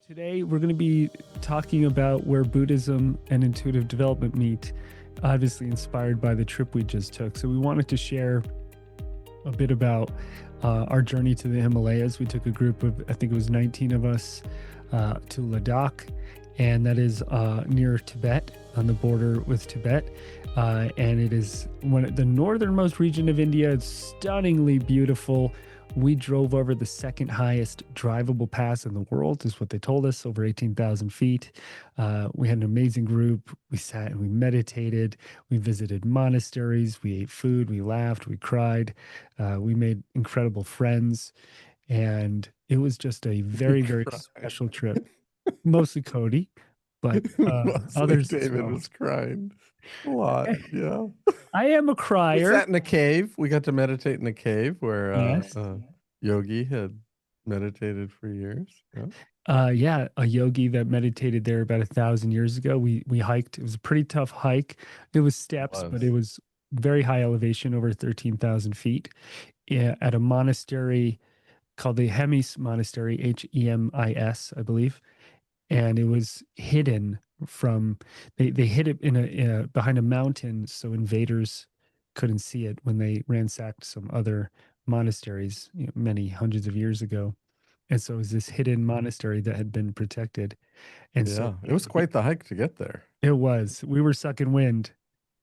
Today, we're going to be talking about where Buddhism and intuitive development meet, obviously inspired by the trip we just took. So, we wanted to share a bit about our journey to the Himalayas. We took a group of, I think it was 19 of us, to Ladakh, and that is near Tibet, on the border with Tibet. And it is the northernmost region of India. It's stunningly beautiful. We drove over the second highest drivable pass in the world, is what they told us, over 18,000 feet. We had an amazing group. We sat and we meditated. We visited monasteries. We ate food. We laughed. We cried. We made incredible friends. And it was just a very, very special trip. Mostly Cody, but Mostly others as David well. was crying a lot. Yeah. I am a We crier. sat in a cave. We got to meditate in a cave where Yes. Yogi had meditated for years. Yeah. Yeah, a yogi that meditated there about 1,000 years ago. We hiked. It was a pretty tough hike. It was steps, but it was very high elevation, over 13,000 feet, at a monastery called the Hemis Monastery, Hemis, I believe. And it was hidden from, they hid it in a behind a mountain so invaders couldn't see it when they ransacked some other monasteries, many hundreds of years ago. And so it was this hidden monastery that had been protected. And so it was quite the hike to get there. it was. We were sucking wind.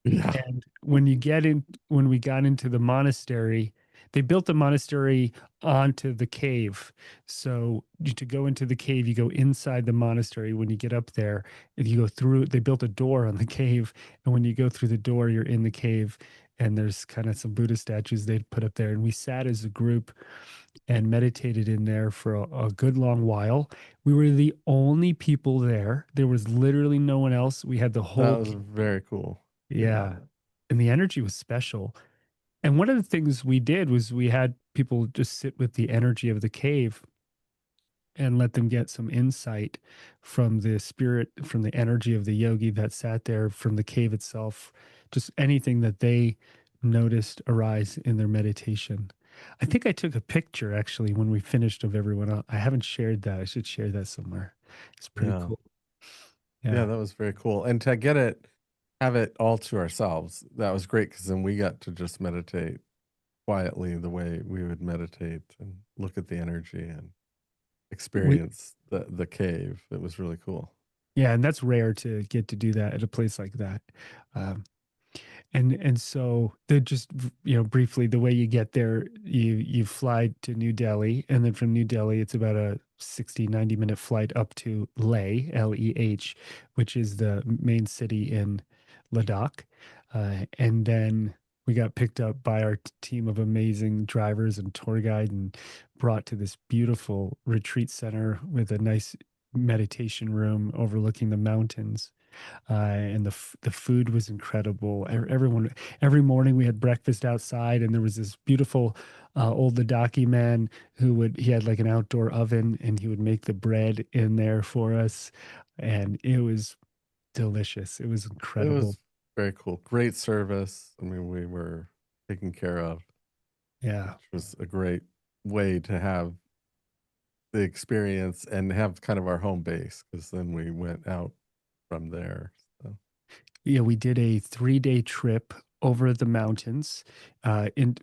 Yeah. And when we got into the monastery, they built the monastery onto the cave. So to go into the cave, you go inside the monastery. When you get up there, if you go through, they built a door on the cave. And when you go through the door, you're in the cave. And there's kind of some Buddha statues they'd put up there. And we sat as a group and meditated in there for a good long while. We were the only people there. There was literally no one else. We had the whole. That was very cool. Yeah. And the energy was special. And one of the things we did was we had people just sit with the energy of the cave and let them get some insight from the spirit, from the energy of the yogi that sat there, from the cave itself, just anything that they noticed arise in their meditation. I think I took a picture actually when we finished of everyone else. I haven't shared that. I should share that somewhere. It's pretty cool. Yeah, that was very cool. And to have it all to ourselves, that was great, because then we got to just meditate quietly the way we would meditate and look at the energy and experience the cave. It was really cool. Yeah, and that's rare to get to do that at a place like that. And so the just briefly, the way you get there, you fly to New Delhi, and then from New Delhi it's about a 60-90 minute flight up to Leh, Leh, which is the main city in Ladakh. And then we got picked up by our team of amazing drivers and tour guide and brought to this beautiful retreat center with a nice meditation room overlooking the mountains. And the food was incredible. Every morning we had breakfast outside, and there was this beautiful old Ladakhi man he had like an outdoor oven, and he would make the bread in there for us, and it was delicious. It was incredible. It was very cool. Great service. I mean, we were taken care of. Yeah, which was a great way to have the experience and have kind of our home base, because then we went out from there. So. Yeah, we did a 3-day trip over the mountains.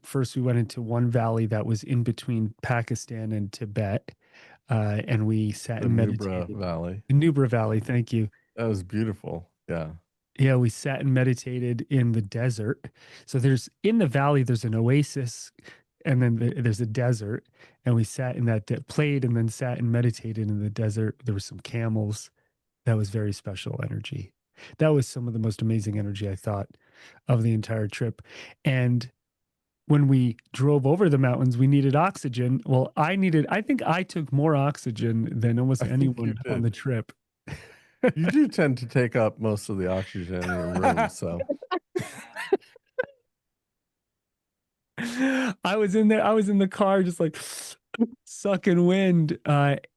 First, we went into one valley that was in between Pakistan and Tibet, and we sat and meditated. Nubra Valley. The Nubra Valley, thank you. That was beautiful. Yeah. Yeah, we sat and meditated in the desert. So in the valley, there's an oasis, and then there's a desert. And we sat in that, played and then sat and meditated in the desert. There were some camels. That was very special energy. That was some of the most amazing energy, I thought, of the entire trip. And when we drove over the mountains, we needed oxygen. Well, I think I took more oxygen than almost anyone on the trip. You do tend to take up most of the oxygen in your room, so. I was in the car just like sucking wind.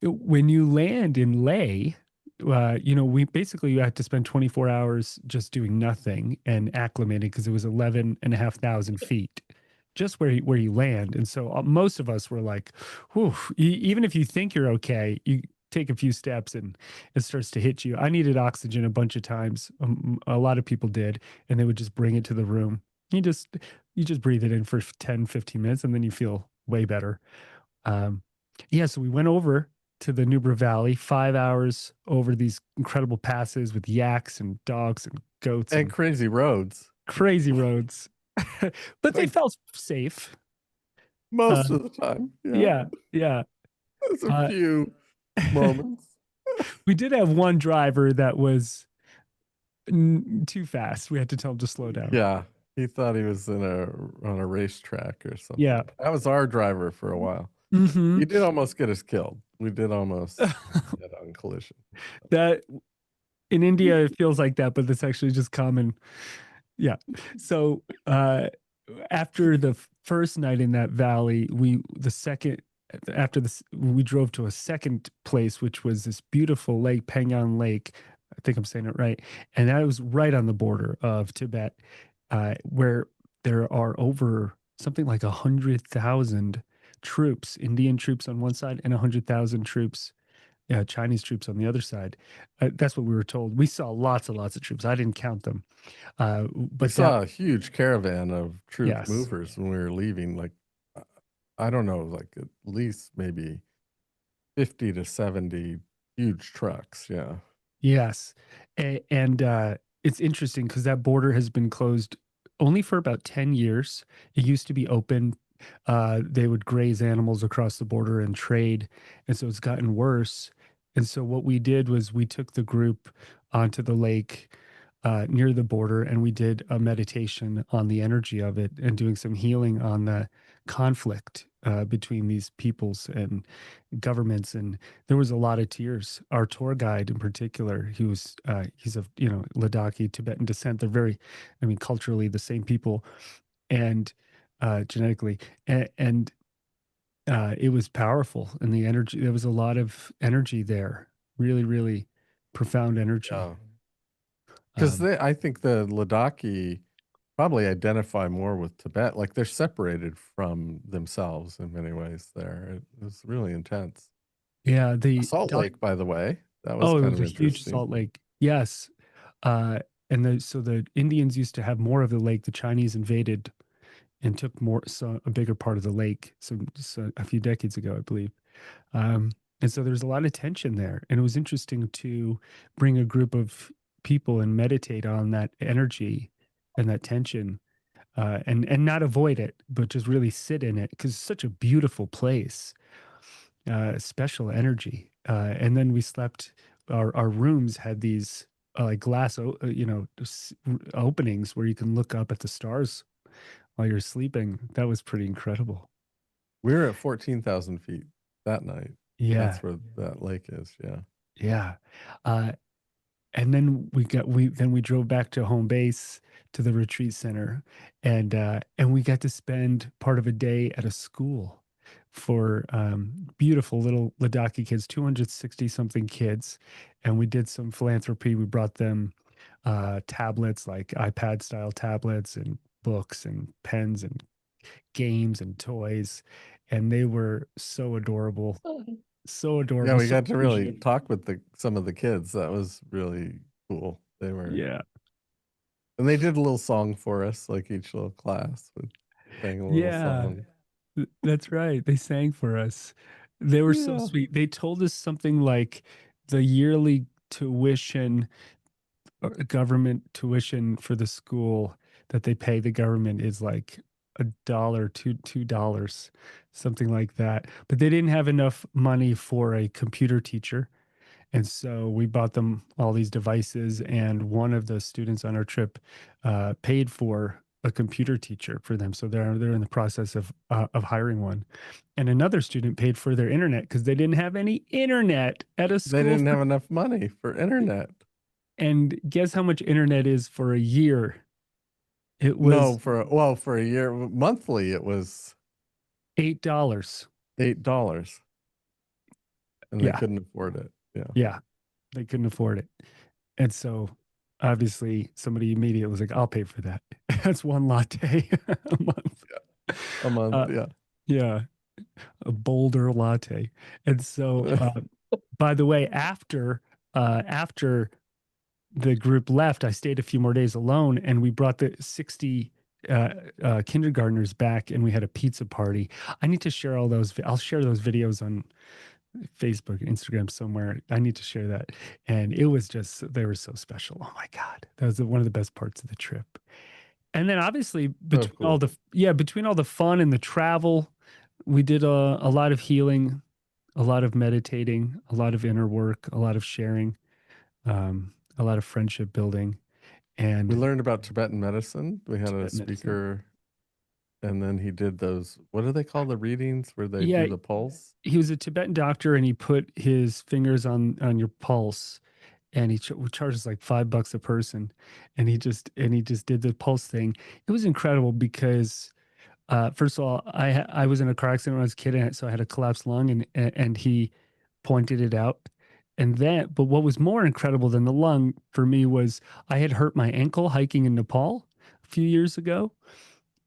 When you land in Leh, you had to spend 24 hours just doing nothing and acclimating, because it was 11,500 feet just where you land. And so most of us were like, whew, even if you think you're okay, take a few steps and it starts to hit you. I needed oxygen a bunch of times. A lot of people did, and they would just bring it to the room. You just you just breathe it in for 10, 15 minutes and then you feel way better. Um, yeah, so we went over to the Nubra Valley, 5 hours over these incredible passes with yaks and dogs and goats And and crazy roads. crazy roads. But they Like felt safe. Uh, most of the time. Yeah. yeah, yeah. There's a Uh, few moments. we did have one driver that was too fast. We had to tell him to slow down. Yeah. He thought he was in a on a racetrack or Yeah. something. That was our driver for a while. Hmm. He did almost get us killed. We did almost get on collision. That in India it feels like that, but that's actually just common. Yeah. So after the first night in that valley, the second after this we drove to a second place, which was this beautiful lake, Pangyang Lake. I think I'm saying it right. And that was right on the border of Tibet, where there are over something like 100,000 troops, Indian troops on one side, and 100,000 troops, Chinese troops on the other side. That's what we were told. We saw lots and lots of troops. I didn't count them, We but that saw a huge caravan of troop yes, movers when we were leaving. Like, uh, I don't know, like at least maybe 50 to 70 huge trucks. Yeah. yes, and it's interesting because that border has been closed only for about 10 years. It used to be open. They would graze animals across the border and trade, and so it's gotten worse. And so what we did was we took the group onto the lake near the border, and we did a meditation on the energy of it and doing some healing on the conflict between these peoples and governments. And there was a lot of tears. Our tour guide in particular, he's of Ladakhi Tibetan descent. They're very, I mean, culturally the same people and genetically, and it was powerful. And the energy, there was a lot of energy there, really, really profound energy. Yeah. Because Um, I think the Ladakhi probably identify more with Tibet. Like they're separated from themselves in many ways there. It was really intense. yeah, A Salt Lake, by the way, that was oh, it kind was of a huge interesting. salt lake. Yes. Uh, and so the Indians used to have more of the lake. The Chinese invaded and took a bigger part of the lake. So a few decades ago, I believe. And so there's a lot of tension there. And it was interesting to bring a group of people and meditate on that energy and that tension, and not avoid it, but just really sit in it because it's such a beautiful place, special energy. And then we slept. Our rooms had these like glass, openings where you can look up at the stars while you're sleeping. That was pretty incredible. We were at 14,000 feet that night. Yeah, That's where that lake is. Yeah. yeah. Uh, and then we drove back to home base to the retreat center, and we got to spend part of a day at a school for beautiful little Ladakhi kids, 260 something kids, and we did some philanthropy. We brought them tablets, like iPad style tablets, and books and pens and games and toys, and they were so adorable, so Yeah, adorable, we so got to really appreciative. talk with some of the kids. That was really cool. They were, Yeah. and they did a little song for us, like each little class would sing a little Yeah, song. that's right. They sang for us. They were so Yeah. sweet. They told us something like the yearly tuition, or government tuition for the school that they pay the government is like $1, $2, something like that. But they didn't have enough money for a computer teacher. And so we bought them all these devices, and one of the students on our trip paid for a computer teacher for them. So they're in the process of hiring one. And another student paid for their internet because they didn't have any internet at a They school didn't for. have enough money for internet. And guess how much internet is for a year? It No, was for a year, monthly, it was $8. $8 and they Yeah, couldn't afford it. Yeah. yeah, they couldn't afford it. And so obviously somebody immediately was like, I'll pay for that. That's one latte a month. A month. Uh, Yeah. yeah, a bolder latte. And so by the way, after the group left, I stayed a few more days alone, and we brought the 60 kindergartners back, and we had a pizza party. I need to share all those. I'll share those videos on Facebook, Instagram somewhere. I need to share that. And it was just, they were so special. Oh my God. That was one of the best parts of the trip. And then obviously So between all cool. the, yeah, between all the fun and the travel, we did a lot of healing, a lot of meditating, a lot of inner work, a lot of sharing, a lot of friendship building, We and learned about Tibetan medicine. We had a Tibetan medicine. speaker, and then he did those, what do they call the readings where they Yeah, do the pulse? he was a Tibetan doctor, and he put his fingers on your pulse, and he charges like $5 a person, and he just did the pulse thing. It was incredible because first of all, I was in a car accident when I was a kid, and so I had a collapsed lung, and he pointed it out. And then, but what was more incredible than the lung for me was I had hurt my ankle hiking in Nepal a few years ago.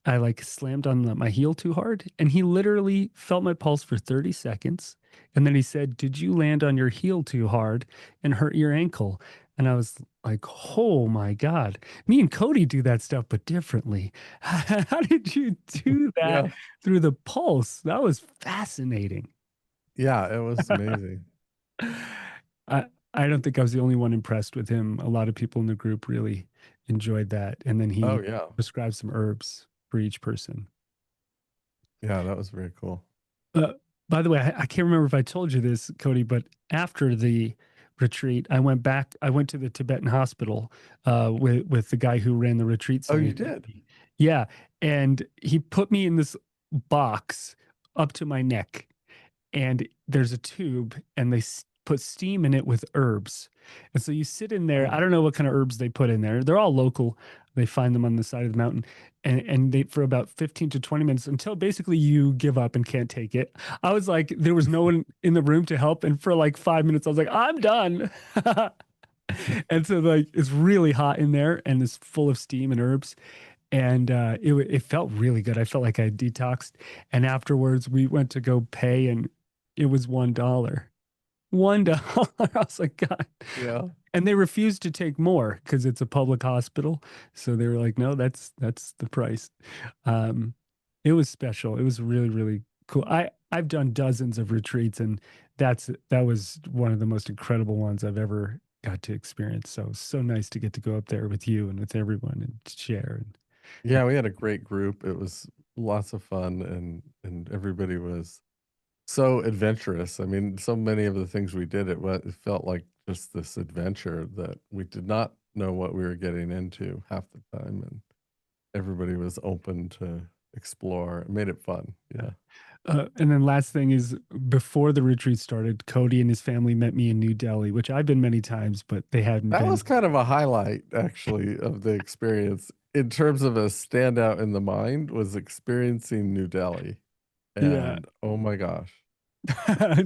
I like slammed on my heel too hard, and he literally felt my pulse for 30 seconds. And then he said, "Did you land on your heel too hard and hurt your ankle?" And I was like, "Oh my God." Me and Cody do that stuff, but differently. How did you do that Yeah. through the pulse? That was fascinating. Yeah, it was amazing. I, I don't think I was the only one impressed with him. A lot of people in the group really enjoyed that. And then Oh, he yeah. prescribed some herbs for each person. Yeah, that was very cool. Uh, by the way, I can't remember if I told you this, Cody, but after the retreat, I went back. I went to the Tibetan hospital with the guy who ran the retreat Oh, you center. did? Yeah, and he put me in this box up to my neck, and there's a tube, and they put steam in it with herbs. And so you sit in there. I Oh, don't know what kind of herbs they put in there. They're all local. They find them on the side of the mountain, and they for about 15 to 20 minutes until basically you give up and can't take it. I was like, there was no one in the room to help, and for like 5 minutes, I was like, I'm done. And so like it's really hot in there, and it's full of steam and herbs, and it felt really good. I felt like I detoxed, and afterwards we went to go pay, and it was $1. $1. I was like, God. yeah. And they refused to take more because it's a public hospital. So they were like, no, that's the price. Um, it was special. It was really, really cool. I've done dozens of retreats, and that was one of the most incredible ones I've ever got to experience. So so nice to get to go up there with you and with everyone and share. Yeah, we had a great group. It was lots of fun, and everybody was so adventurous. I mean, so many of the things we did, it felt like just this adventure that we did not know what we were getting into half the time, and everybody was open to explore. It made it fun. Yeah. Yeah. And then last thing is before the retreat started, Cody and his family met me in New Delhi, which I've been many times, but they hadn't That been. was kind of a highlight, actually, of the experience in terms of a standout in the mind was experiencing New Delhi. Yeah. And oh my gosh.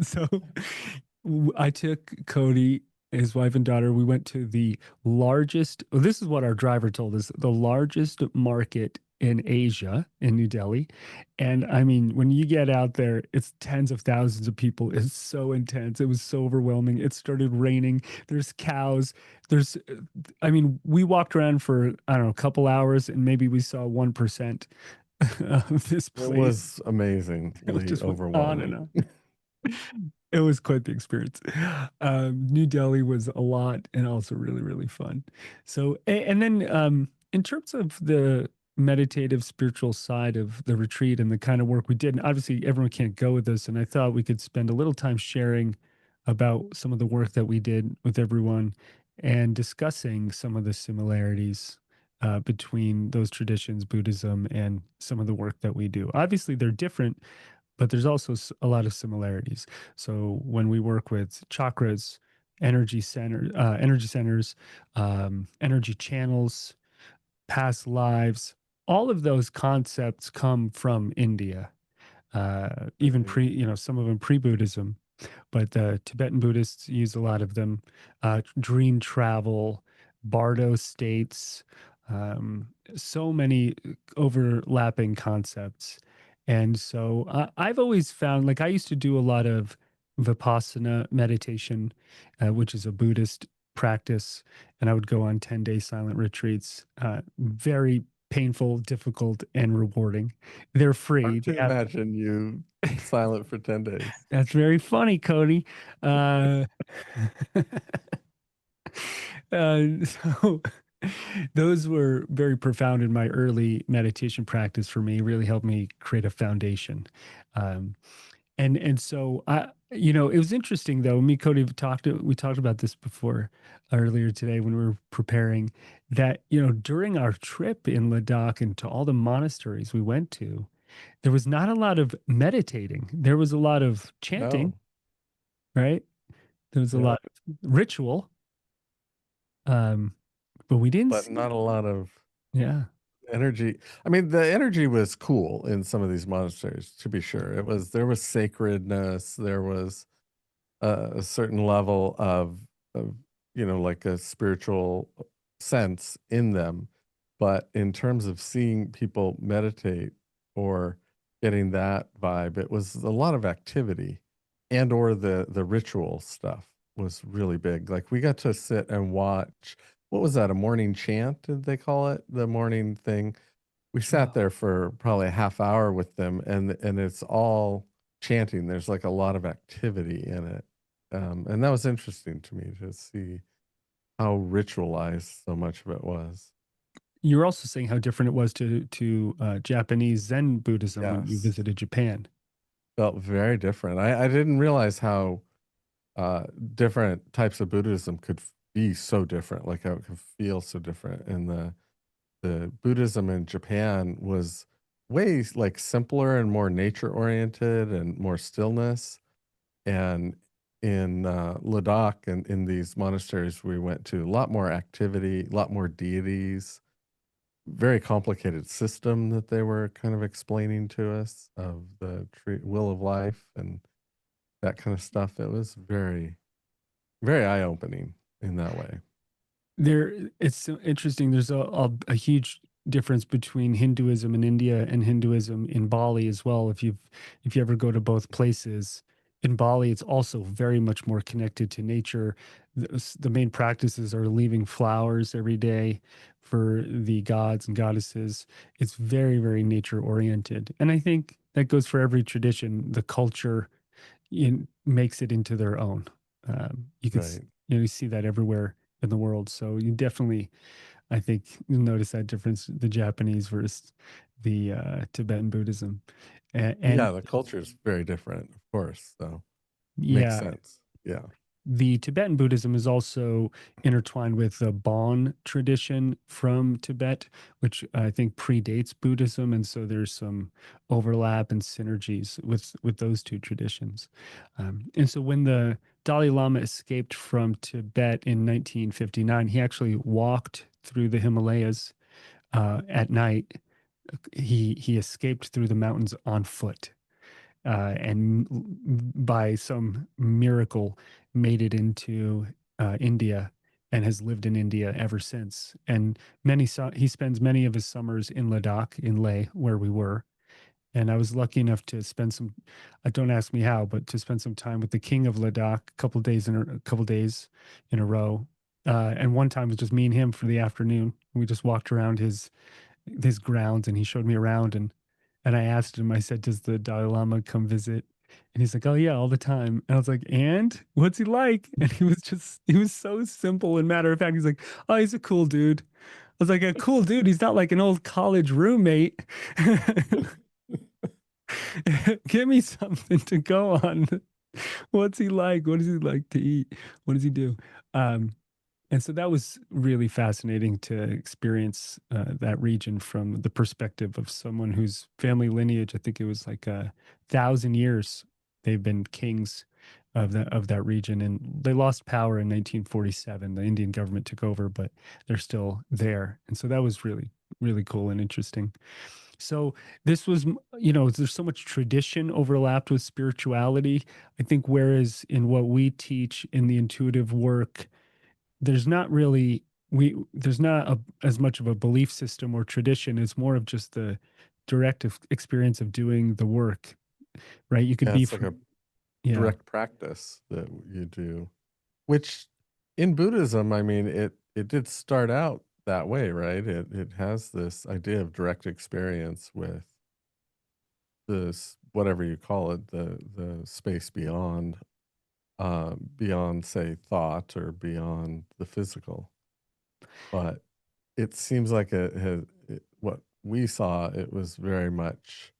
So I took Cody, his wife and daughter. We went to the largest, well, this is what our driver told us, the largest market in Asia, in New Delhi. And I mean, when you get out there, it's tens of thousands of people. It's so intense. It was so overwhelming. It started raining. There's cows. There's, I mean, we walked around for, I don't know, a couple hours, and maybe we saw 1% of this It place. was It amazingly just went on and overwhelming. on. It was quite the experience. New Delhi was a lot and also really, really fun. So, and then in terms of the meditative spiritual side of the retreat and the kind of work we did, and obviously everyone can't go with us, and I thought we could spend a little time sharing about some of the work that we did with everyone and discussing some of the similarities between those traditions, Buddhism, and some of the work that we do. Obviously, they're different, but there's also a lot of similarities. So when we work with chakras, energy centers, energy channels, past lives, all of those concepts come from India. Even Right. pre, some of them pre-Buddhism, but the Tibetan Buddhists use a lot of them. Dream travel, Bardo states, so many overlapping concepts. And so I've always found, like, I used to do a lot of Vipassana meditation, which is a Buddhist practice. And I would go on 10-day silent retreats. Very painful, difficult, and rewarding. They're free. Hard They to have, imagine you silent for 10 days. that's very funny, Cody. Uh, so those were very profound in my early meditation practice for me, really helped me create a foundation. Um, and so it was interesting though. Me, Cody, we talked about this before earlier today when we were preparing that, during our trip in Ladakh and to all the monasteries we went to, there was not a lot of meditating. There was a lot of chanting, No. right? There was a Yep. lot of ritual, um, but we didn't But see, not a lot of yeah. energy. I mean, the energy was cool in some of these monasteries, to be sure. There was sacredness, there was a certain level of like a spiritual sense in them. But in terms of seeing people meditate or getting that vibe, it was a lot of activity, and or the ritual stuff was really big. Like we got to sit and watch, what was that, a morning chant, did they call it? The morning thing. We sat there for probably a half hour with them, and it's all chanting. There's like a lot of activity in it. And that was interesting to me to see how ritualized so much of it was. You were also saying how different it was to Japanese Zen Buddhism when you Yes. visited Japan. Felt very different. I didn't realize how different types of Buddhism could be so different, like how it could feel so different. And the Buddhism in Japan was way like simpler and more nature oriented and more stillness. And in Ladakh and in these monasteries we went to, a lot more activity, a lot more deities, very complicated system that they were kind of explaining to us of the wheel of life and that kind of stuff. It was very, very eye opening in that way. It's so interesting. There's a huge difference between Hinduism in India and Hinduism in Bali as well. If you ever go to both places, in Bali, it's also very much more connected to nature. The main practices are leaving flowers every day for the gods and goddesses. It's very, very nature oriented. And I think that goes for every tradition. The culture makes it into their own. You could Right. you see that everywhere in the world. So you definitely, I think, you'll notice that difference: the Japanese versus the Tibetan Buddhism, and Yeah, the culture is very different, of course. So makes yeah, sense. Yeah. the Tibetan Buddhism is also intertwined with the Bon tradition from Tibet, which I think predates Buddhism, and so there's some overlap and synergies with those two traditions. And so when the Dalai Lama escaped from Tibet in 1959, he actually walked through the Himalayas at night. He escaped through the mountains on foot, and by some miracle made it into India and has lived in India ever since. And he spends many of his summers in Ladakh, in Leh, where we were. And I was lucky enough to spend some, don't ask me how, but to spend some time with the king of Ladakh a couple days in a row. And one time it was just me and him for the afternoon. We just walked around his grounds and he showed me around, and I asked him, I said, does the Dalai Lama come visit? And he's like, oh yeah, all the time. And I was like, and what's he like? And he was so simple and matter of fact. He's like, oh, he's a cool dude. I was like, a cool dude. He's not like an old college roommate. Give me something to go on. What's he like? What does he like to eat? What does he do? Um, and so that was really fascinating to experience that region from the perspective of someone whose family lineage, I think it was like 1,000 years, they've been kings of that region, and they lost power in 1947. The Indian government took over, but they're still there, and so that was really, really cool and interesting. So this was, there's so much tradition overlapped with spirituality. I think whereas in what we teach in the intuitive work, there's not really there's not as much of a belief system or tradition. It's more of just the direct experience of doing the work, right? You could Yeah, be it's like from, Yeah. direct practice that you do, which in Buddhism, I mean, it did start out that way, right? It has this idea of direct experience with this, whatever you call it, the space beyond, beyond, say, thought or beyond the physical. But it seems like what we saw, it was very much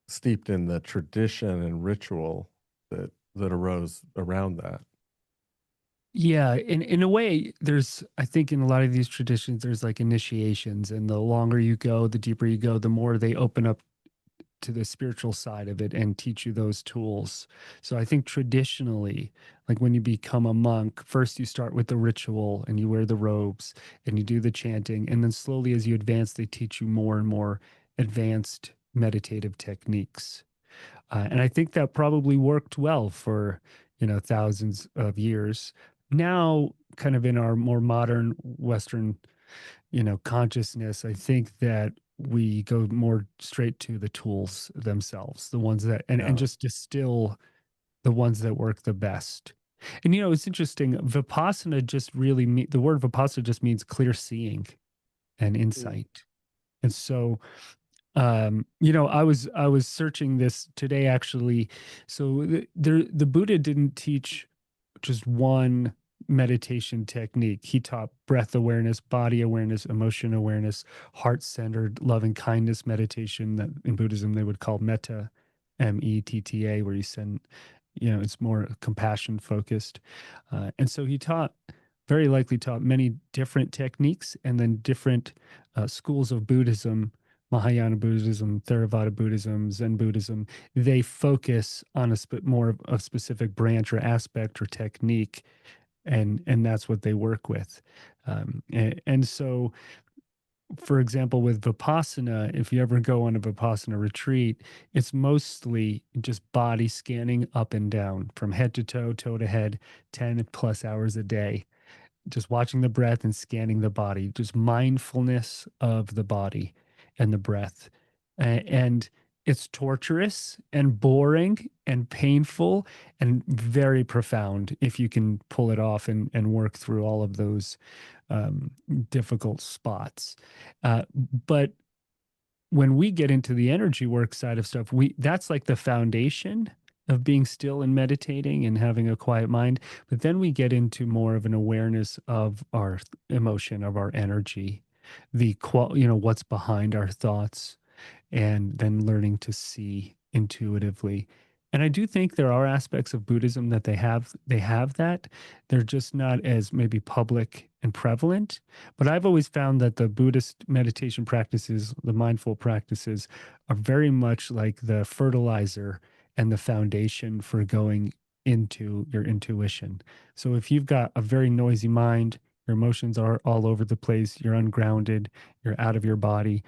steeped in the tradition and ritual that arose around that. Yeah, in a way, there's I think in a lot of these traditions, there's like initiations, and the longer you go, the deeper you go, the more they open up to the spiritual side of it and teach you those tools. So I think traditionally, like when you become a monk, first you start with the ritual and you wear the robes and you do the chanting, and then slowly as you advance, they teach you more and more advanced meditative techniques. And I think that probably worked well for, thousands of years. Now, kind of in our more modern Western, consciousness, I think that we go more straight to the tools themselves, the ones that, and Yeah. just distill the ones that work the best. And, it's interesting. Vipassana just really, the word Vipassana just means clear seeing and Mm. insight. And so, I was searching this today actually. So the Buddha didn't teach just one meditation technique. He taught breath awareness, body awareness, emotion awareness, heart-centered loving kindness meditation that in Buddhism they would call metta, METTA, where you send, it's more compassion focused. And so he very likely taught many different techniques and then different schools of Buddhism. Mahayana Buddhism, Theravada Buddhism, Zen Buddhism, they focus on more of a specific branch or aspect or technique, and that's what they work with. And so, for example, with Vipassana, if you ever go on a Vipassana retreat, it's mostly just body scanning up and down from head to toe, toe to head, 10 plus hours a day, just watching the breath and scanning the body, just mindfulness of the body and the breath. And it's torturous and boring and painful and very profound if you can pull it off and work through all of those um, difficult spots. But when we get into the energy work side of stuff, we that's like the foundation of being still and meditating and having a quiet mind. But then we get into more of an awareness of our emotion, of our energy, what's behind our thoughts, and then learning to see intuitively. And I do think there are aspects of Buddhism that they have that. They're just not as maybe public and prevalent. But I've always found that the Buddhist meditation practices, the mindful practices, are very much like the fertilizer and the foundation for going into your intuition. So if you've got a very noisy mind, your emotions are all over the place, you're ungrounded, you're out of your body,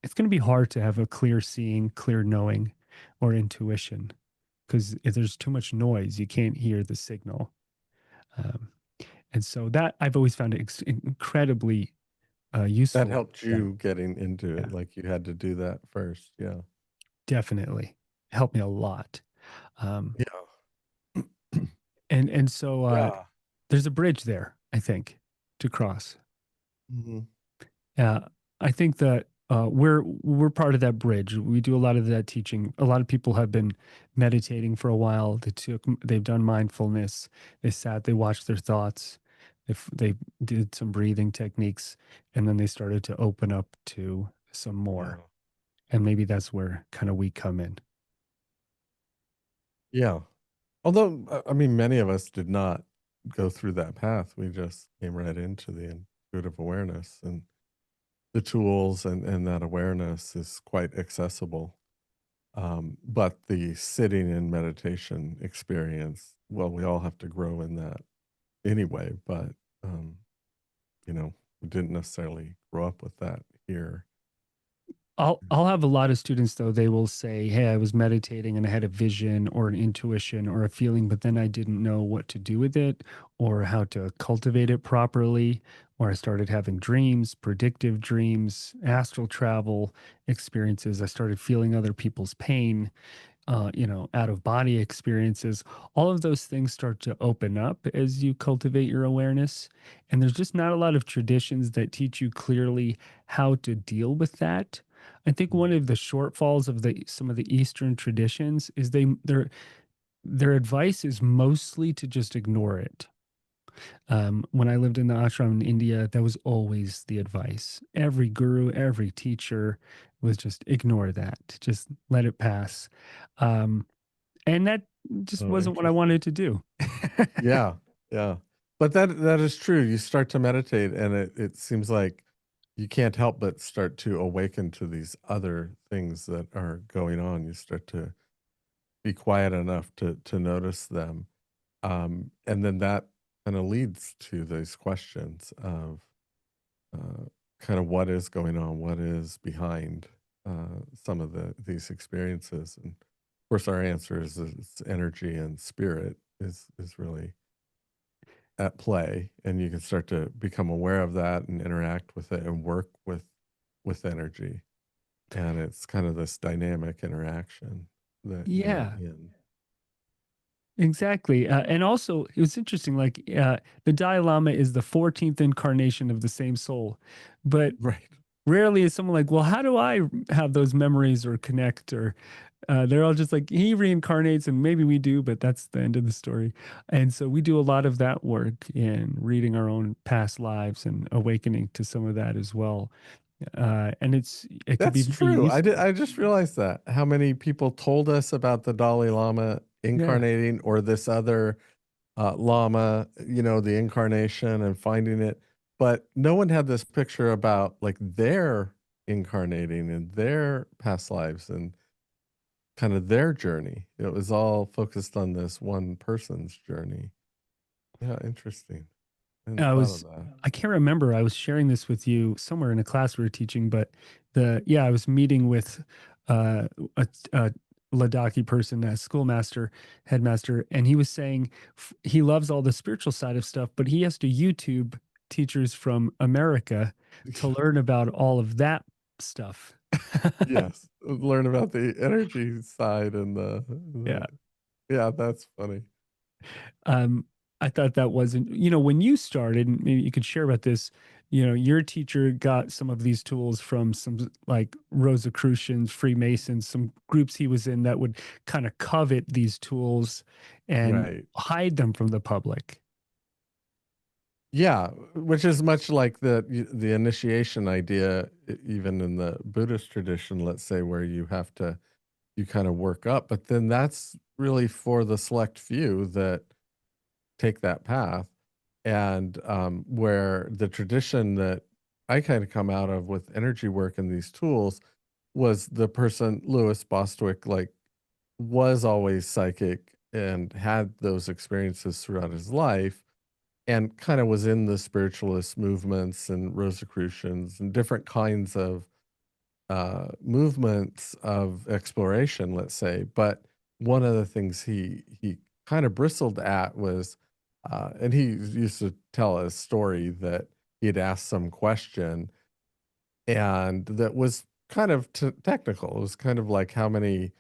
it's going to be hard to have a clear seeing, clear knowing, or intuition because if there's too much noise, you can't hear the signal. Um, and so that I've always found it incredibly That useful. helped Yeah, you getting into yeah, it, like you had to do that first. Yeah. definitely helped me a lot. Um, Yeah. and so Yeah. there's a bridge there, I think, to cross. Mhm. Yeah, I think that we're part of that bridge. We do a lot of that teaching. A lot of people have been meditating for a while. They've done mindfulness. They sat, they watched their thoughts. They did some breathing techniques, and then they started to open up to some more. Yeah. And maybe that's where kind of we come in. Yeah. Although, I mean, many of us did not go through that path. We just came right into the intuitive awareness, and the tools and that awareness is quite accessible. But the sitting in meditation experience, well, we all have to grow in that anyway, but, um, we didn't necessarily grow up with that here. I'll have a lot of students though, they will say, "Hey, I was meditating and I had a vision or an intuition or a feeling, but then I didn't know what to do with it or how to cultivate it properly, or I started having dreams, predictive dreams, astral travel experiences. I started feeling other people's pain." out of body experiences, all of those things start to open up as you cultivate your awareness. And there's just not a lot of traditions that teach you clearly how to deal with that. I think one of the shortfalls of some of the Eastern traditions is their advice is mostly to just ignore it. When I lived in the ashram in India, that was always the advice. Every guru, every teacher was just ignore that, just let it pass. Um, and that just Oh, wasn't what I interesting. wanted to do. Yeah, yeah. But that is true. You start to meditate, and it seems like you can't help but start to awaken to these other things that are going on. You start to be quiet enough to notice them, and then that kind of leads to these questions of uh, kind of what is going on, what is behind some of these experiences, and of course, our answer is it's energy and spirit is really at play, and you can start to become aware of that and interact with it and work with energy, and it's kind of this dynamic interaction that you're Yeah, in. exactly. And also, it was interesting. Like the Dalai Lama is the 14th incarnation of the same soul, but Right. rarely is someone like, well, how do I have those memories or connect? Or they're all just like, he reincarnates, and maybe we do, but that's the end of the story. And so we do a lot of that work in reading our own past lives and awakening to some of that as well. And it could be That's very true. useful. I just realized that how many people told us about the Dalai Lama Yeah. incarnating or this other Lama, the incarnation and finding it, but no one had this picture about like their incarnating and their past lives and kind of their journey. It was all focused on this one person's journey. Yeah, interesting. I hadn't I thought of was that. I can't remember. I was sharing this with you somewhere in a class we were teaching, but I was meeting with a Ladakhi person, a schoolmaster, headmaster, and he was saying he loves all the spiritual side of stuff, but he has to YouTube teachers from America to learn about all of that stuff. Yes, learn about the energy side and Yeah. yeah, that's funny. Um, I thought that wasn't, when you started, and maybe you could share about this, your teacher got some of these tools from some like Rosicrucians, Freemasons, some groups he was in that would kind of covet these tools and Right. hide them from the public. Yeah, which is much like the initiation idea, even in the Buddhist tradition, let's say, where you kind of work up, but then that's really for the select few that take that path, and where the tradition that I kind of come out of with energy work and these tools was the person Lewis Bostwick, like, was always psychic and had those experiences throughout his life and kind of was in the spiritualist movements and Rosicrucians and different kinds of movements of exploration, let's say. But one of the things he kind of bristled at was, and he used to tell a story that he had asked some question and that was kind of technical. It was kind of like how many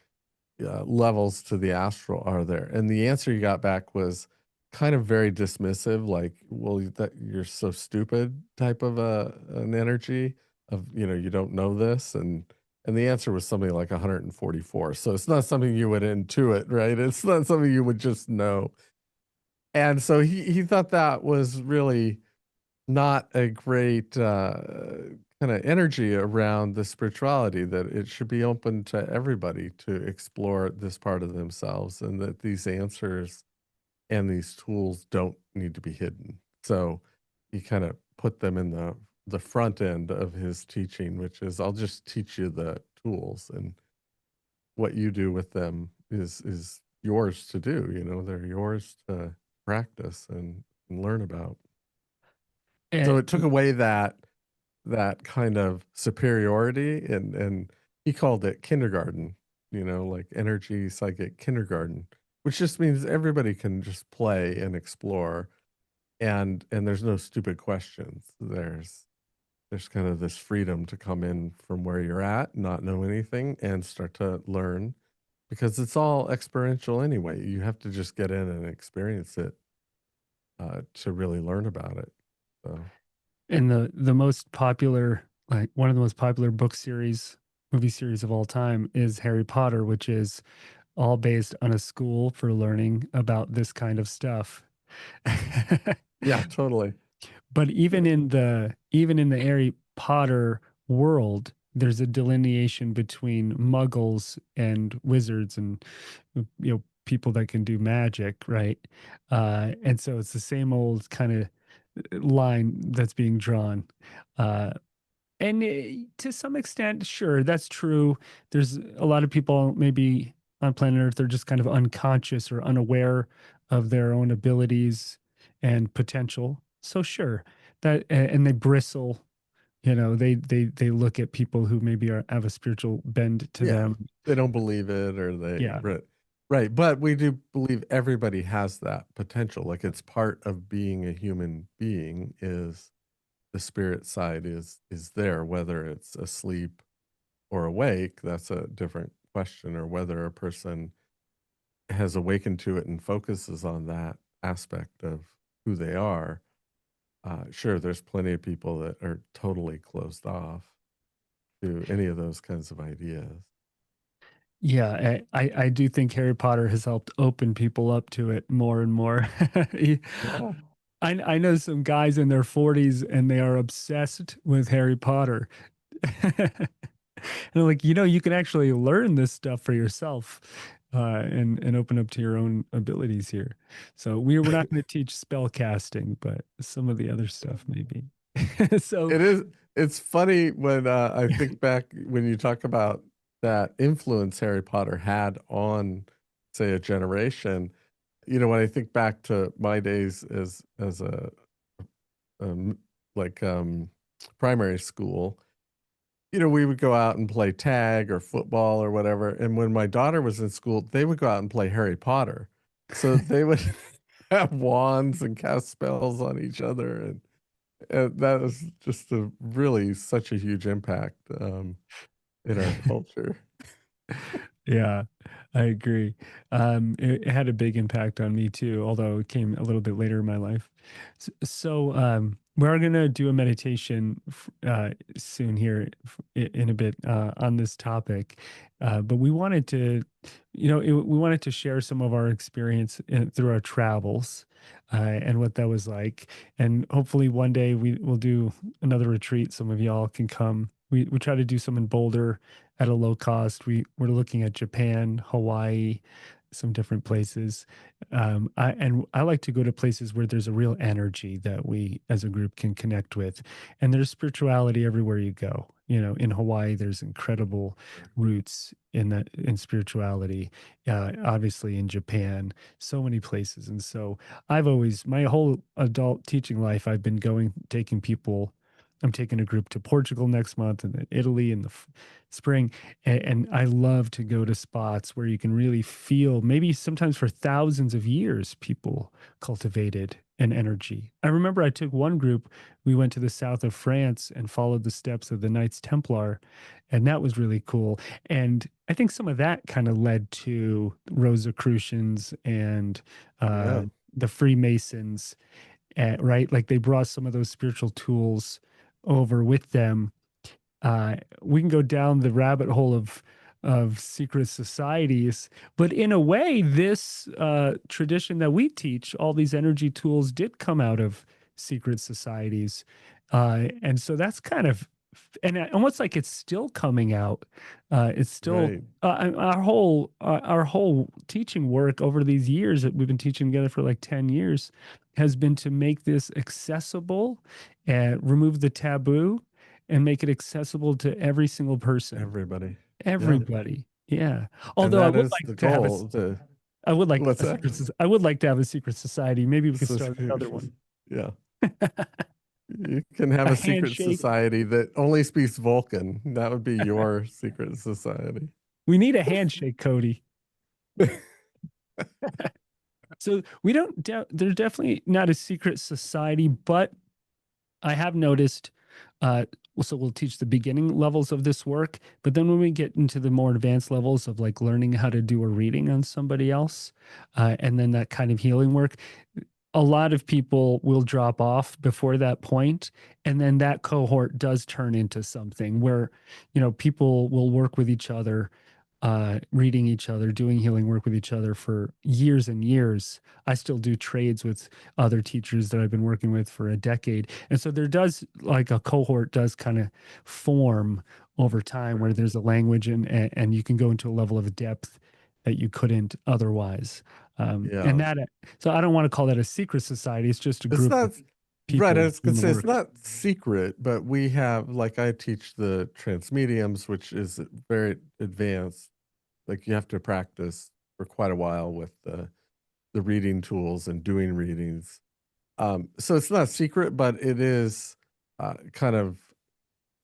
levels to the astral are there? And the answer you got back was kind of very dismissive, like, well, that you're so stupid type of an energy of, you don't know this. And the answer was something like 144. So it's not something you would intuit, right? It's not something you would just know. And so he thought that was really not a great kind of energy around the spirituality, that it should be open to everybody to explore this part of themselves and that these answers and these tools don't need to be hidden. So he kind of put them in the front end of his teaching, which is, I'll just teach you the tools, and what you do with them is yours to do. They're yours to practice and learn about. So And it took away that kind of superiority, and he called it kindergarten, like energy psychic kindergarten, which just means everybody can just play and explore, and there's no stupid questions. There's kind of this freedom to come in from where you're at, not know anything, and start to learn because it's all experiential anyway. You have to just get in and experience it to really learn about it. So And the most popular, like one of the most popular book series, movie series of all time is Harry Potter, which is all based on a school for learning about this kind of stuff. yeah, totally. But even in the Harry Potter world, there's a delineation between muggles and wizards and people that can do magic, right? And so it's the same old kind of line that's being drawn. Uh, and to some extent, sure, that's true. There's a lot of people maybe on planet Earth, they're just kind of unconscious or unaware of their own abilities and potential. So sure, that and they bristle, they look at people who maybe have a spiritual bend to Yeah, them. they don't believe it, or Yeah. right. But we do believe everybody has that potential. Like it's part of being a human being is the spirit side is there, whether it's asleep or awake, that's a different question, or whether a person has awakened to it and focuses on that aspect of who they are. Sure, there's plenty of people that are totally closed off to any of those kinds of ideas. Yeah, I do think Harry Potter has helped open people up to it more and more. Yeah. I know some guys in their 40s and they are obsessed with Harry Potter. And I'm like, you can actually learn this stuff for yourself, and open up to your own abilities here. So we're not going to teach spell casting, but some of the other stuff maybe. So It is. It's funny when I think back when you talk about that influence Harry Potter had on, say, a generation. When I think back to my days as a um, like primary school, we would go out and play tag or football or whatever. And when my daughter was in school, they would go out and play Harry Potter. So they would have wands and cast spells on each other, and that was just really such a huge impact in our culture. yeah, I agree. It had a big impact on me too, although it came a little bit later in my life. So, we're gonna do a meditation soon here in a bit on this topic, but we wanted to, we wanted to share some of our experience through our travels, and what that was like, and hopefully one day we will do another retreat. Some of y'all can come. We try to do some in Boulder at a low cost. We're looking at Japan, Hawaii, some different places. I like to go to places where there's a real energy that we as a group can connect with, and there's spirituality everywhere you go. In Hawaii, there's incredible roots in spirituality. Obviously, in Japan, so many places, and so I've always my whole adult teaching life, I've been taking people. I'm taking a group to Portugal next month and then Italy in the spring. And I love to go to spots where you can really feel, maybe sometimes for thousands of years, people cultivated an energy. I remember I took one group, we went to the south of France and followed the steps of the Knights Templar, and that was really cool. And I think some of that kind of led to Rosicrucians and Yeah, the Freemasons, right? Like they brought some of those spiritual tools over with them. We can go down the rabbit hole of secret societies, but in a way, this tradition that we teach, all these energy tools, did come out of secret societies, and so that's kind of, and almost like it's still coming out. It's still right. our whole teaching work over these years that we've been teaching together for like 10 years has been to make this accessible and remove the taboo and make it accessible to every single person, Everybody. Yeah. everybody. Yeah. And Although that is the goal to what's that? I would like to have a secret society. Maybe we could So, start another one. yeah. You can have A a secret handshake. society that only speaks Vulcan. That would be your secret society. We need a handshake, Cody. So we don't. There's definitely not a secret society, but I have noticed so we'll teach the beginning levels of this work, but then when we get into the more advanced levels of like learning how to do a reading on somebody else, and then that kind of healing work, a lot of people will drop off before that point, and then that cohort does turn into something where, people will work with each other, reading each other, doing healing work with each other for years and years. I still do trades with other teachers that I've been working with for a decade. And so there does, like, a cohort does kind of form over time where there's a language, and you can go into a level of depth that you couldn't otherwise. And Yeah. that, so I don't want to call that a secret society. It's just a It's group of not right. I people was gonna doing the say it's work. not secret, but we have, like, I teach the transmediums, which is very advanced. Like, you have to practice for quite a while with the reading tools and doing readings. So it's not secret, but it is kind of,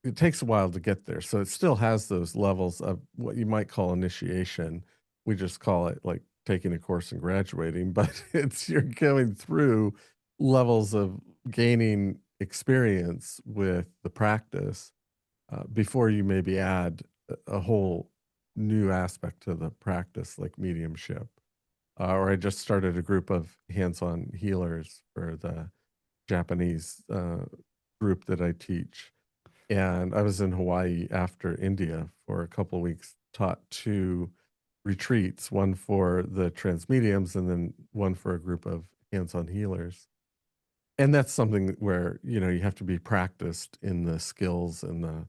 it takes a while to get there. So it still has those levels of what you might call initiation. We just call it like taking a course and graduating, but it's you're going through levels of gaining experience with the practice before you maybe add a whole new aspect to the practice, like mediumship. Or I just started a group of hands-on healers for the Japanese group that I teach. And I was in Hawaii after India for a couple of weeks, taught two retreats, one for the transmediums and then one for a group of hands-on healers. And that's something where, you have to be practiced in the skills and the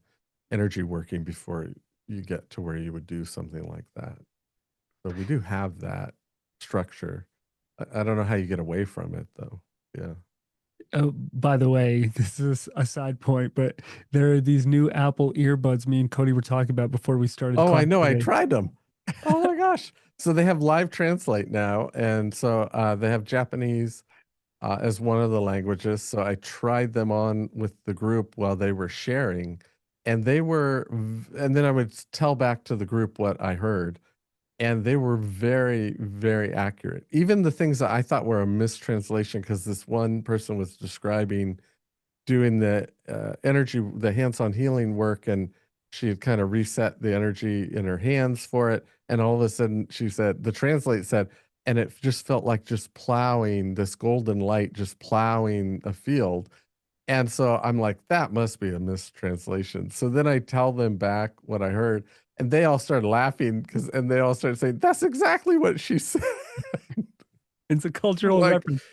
energy working before you get to where you would do something like that. So we do have that structure. I don't know how you get away from it though. Yeah. Oh, by the way, this is a side point, but there are these new Apple earbuds me and Cody were talking about before we started Oh, I class know. I today. tried them. Oh my gosh. So they have live translate now. And so they have Japanese as one of the languages. So I tried them on with the group while they were sharing. And and then I would tell back to the group what I heard. And they were very, very accurate. Even the things that I thought were a mistranslation, because this one person was describing doing the energy, the hands-on healing work, and she had kind of reset the energy in her hands for it. And all of a sudden, she said, the translate said, and it just felt like just plowing this golden light, just plowing a field. And so I'm like, that must be a mistranslation. So then I tell them back what I heard, and they all started laughing and they all started saying, that's exactly what she said. It's a cultural Like, reference.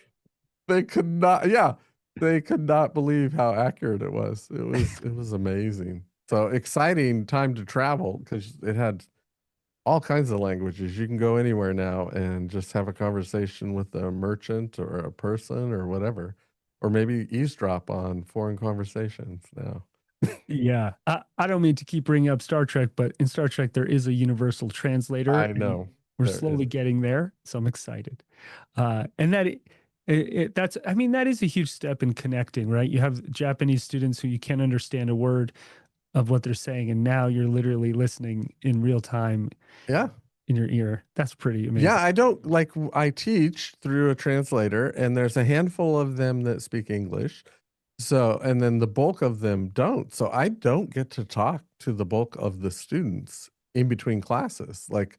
they could not, yeah, they could not believe how accurate it was. It was amazing. So exciting time to travel because it had all kinds of languages. You can go anywhere now and just have a conversation with a merchant or a person or whatever, or maybe eavesdrop on foreign conversations now. Yeah. I don't mean to keep bringing up Star Trek, but in Star Trek, there is a universal translator, I and know we're there slowly is. getting there. So I'm excited. And that's, I mean, that is a huge step in connecting, right? You have Japanese students who you can't understand a word of what they're saying, and now you're literally listening in real time Yeah. in your ear. That's pretty Yeah, amazing. I don't like I teach through a translator and there's a handful of them that speak English. So, and then the bulk of them don't. So I don't get to talk to the bulk of the students in between classes. Like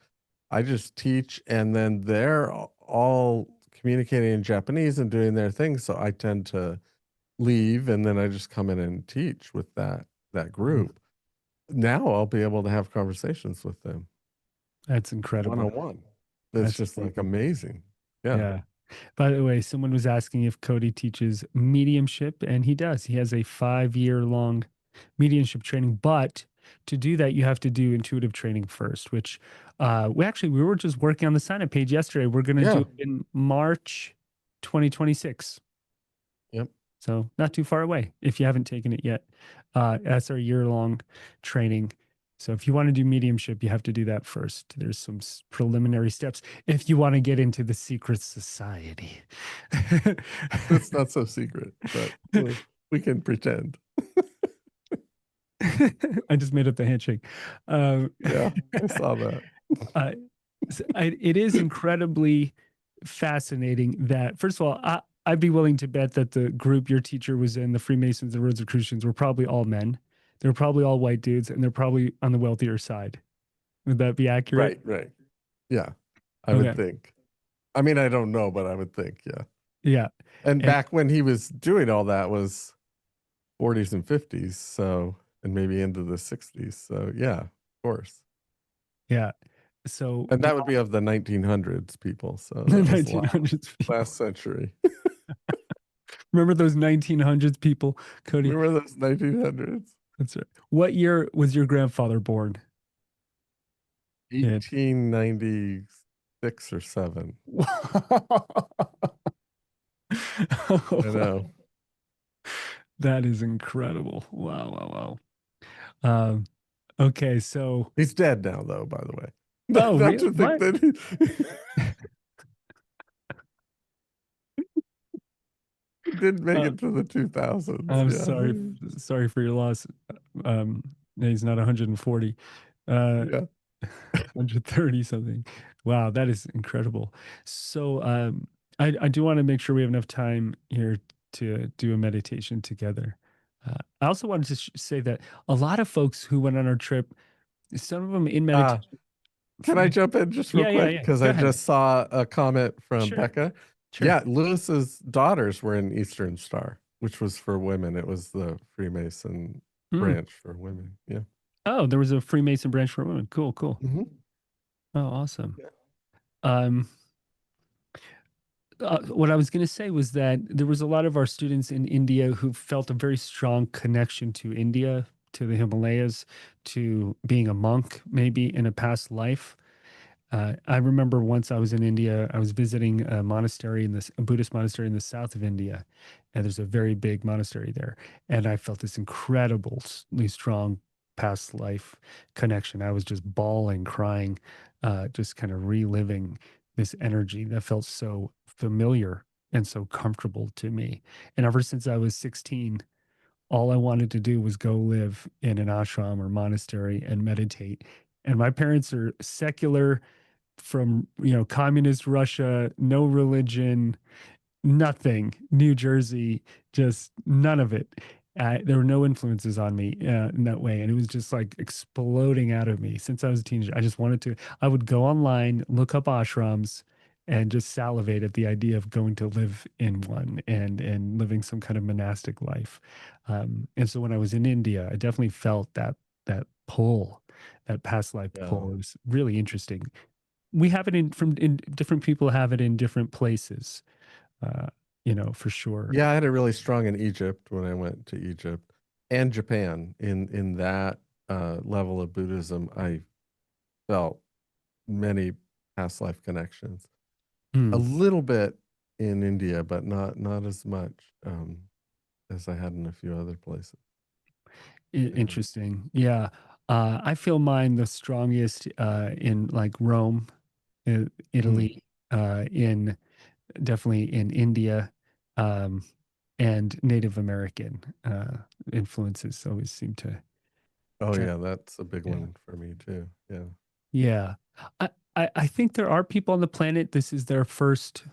I just teach and then they're all communicating in Japanese and doing their thing. So I tend to leave and then I just come in and teach with that Mhm. group. Now I'll be able to have conversations with them That's one incredible. on one. It's That's just like amazing. amazing. Yeah. Yeah. By the way, someone was asking if Cody teaches mediumship, and he does. He has a 5 year long mediumship training, but to do that, you have to do intuitive training first, which we were just working on the sign up page yesterday. We're going to do Yeah. it in March 2026. Yep. So not too far away if you haven't taken it yet. That's our year-long training. So if you want to do mediumship, you have to do that first. There's some preliminary steps if you want to get into the secret society. It's not so secret, but we can pretend. I just made up the handshake. Um, Yeah, I saw that. uh, it is incredibly fascinating that, first of all, I'd be willing to bet that the group your teacher was in, the Freemasons and Rosicrucians, were probably all men. They're probably all white dudes, and they're probably on the wealthier side. Would that be accurate? Right, right. Yeah, I would Okay. think. I mean, I don't know, but I would think, yeah. Yeah. And And back when he was doing all that was 40s and 50s, so, and maybe into the 60s. So, yeah, of course. yeah. So And that would be of the 1900s people. So the that was a lot 1900s people. last century. Remember those 1900s people, Cody? Remember those 1900s? That's right. What year was your grandfather born in? 1896 or 7. I know. That is incredible. Wow, wow, wow. Okay, so He's dead now, though, by the way. oh, Not to think what? that he didn't make Uh, it to the 2000s. I'm sorry, Yeah. sorry for your loss. Um, he's not 140, Yeah. 130 something. Wow, that is incredible. So, I do want to make sure we have enough time here to do a meditation together. I also wanted to say that a lot of folks who went on our trip, some of them in Uh, meditation. can I jump in just real Yeah, yeah, quick? yeah. Because Go I ahead. just saw a comment from Sure, Becca. sure. Yeah, Lewis's daughters were in Eastern Star, which was for women. It was the Freemason Hmm. branch for women. Yeah. Oh, there was a Freemason branch for women. Cool, cool. Hmm. Oh, awesome. Yeah. Um, what I was going to say was that there was a lot of our students in India who felt a very strong connection to India, to the Himalayas, to being a monk, maybe in a past life. I remember once I was in India, I was visiting a Buddhist monastery in the south of India, and there's a very big monastery there, and I felt this incredibly strong past life connection. I was just bawling, crying, just kind of reliving this energy that felt so familiar and so comfortable to me. And ever since I was 16, all I wanted to do was go live in an ashram or monastery and meditate. And my parents are secular from, communist Russia, no religion, nothing, New Jersey, just none of it. There were no influences on me in that way. And it was just like exploding out of me since I was a teenager. I would go online, look up ashrams, and just salivate at the idea of going to live in one and living some kind of monastic life. And so when I was in India, I definitely felt that pull, that past life Yeah. pull. It was really interesting. We have it in different people have it in different places, uh, for sure. Yeah, I had it really strong in Egypt when I went to Egypt and Japan. In that level of Buddhism, I felt many past life connections. A Hmm. little bit in India, but not as much as I had in a few other places. Yeah. Interesting. Yeah. I feel mine the strongest in like Rome, Mm. Italy, in definitely in India, um, and Native American influences always seem to Oh jump. yeah, that's a big Yeah. one for me too. Yeah. Yeah. I think there are people on the planet, this is their first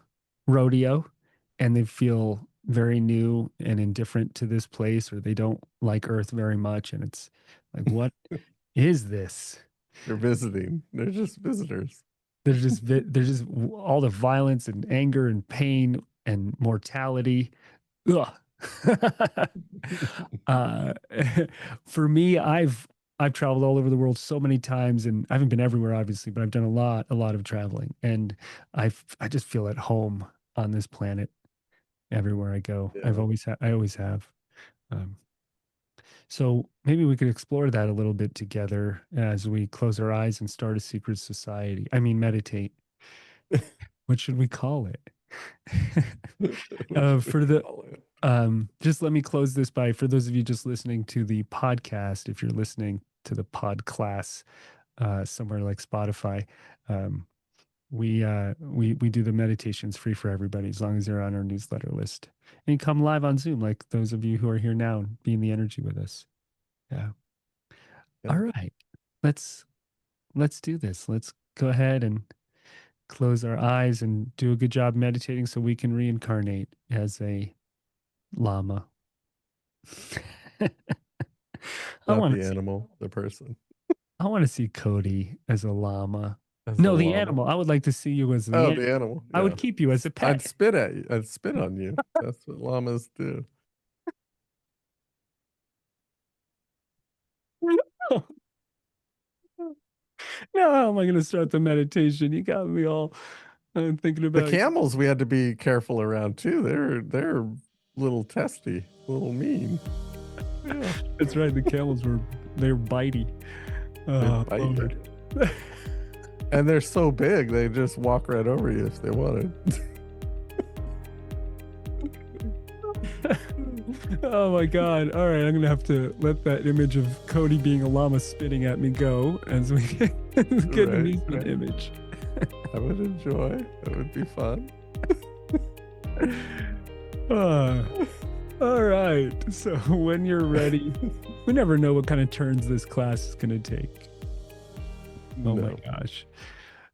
rodeo and they feel very new and indifferent to this place, or they don't like Earth very much. And it's like, what is this? They're visiting. They're just visitors. There's just all the violence and anger and pain and mortality. Ugh. uh, for me, I've traveled all over the world so many times, and I haven't been everywhere, obviously, but I've done a lot of traveling, and I just feel at home on this planet everywhere I go. Yeah. I always have. Um, so maybe we could explore that a little bit together as we close our eyes and start a secret society. I mean, meditate. What should we call it? What should we For the call it? just let me close this by, for those of you just listening to the podcast, if you're listening to the pod class somewhere like Spotify, um, we do the meditations free for everybody as long as you're on our newsletter list. And you come live on Zoom, like those of you who are here now and be in the energy with us. Yeah. Yeah. All right. Let's let's do this. Let's go ahead and close our eyes and do a good job meditating so we can reincarnate as a llama. I not want the to see. animal, the person. I want to see Cody as a llama. As a No, the llama. animal. I would like to see you as the Oh, animal. the animal. I Yeah. would keep you as a I'd pet. spit at you. I'd spit on you. That's what llamas do. Now, how am I going to start the meditation? You got me all thinking The about. camels we had to be careful around too. They're a little testy, a little mean. Yeah. That's right. The camels they're bitey. They bite you. And they're so big, they just walk right over you if they wanted. Oh my God. All right. I'm going to have to let that image of Cody being a llama spitting at me go as we get an decent image. I would enjoy. It would be fun. All right. So when you're ready, we never know what kind of turns this class is going to take. Oh my gosh.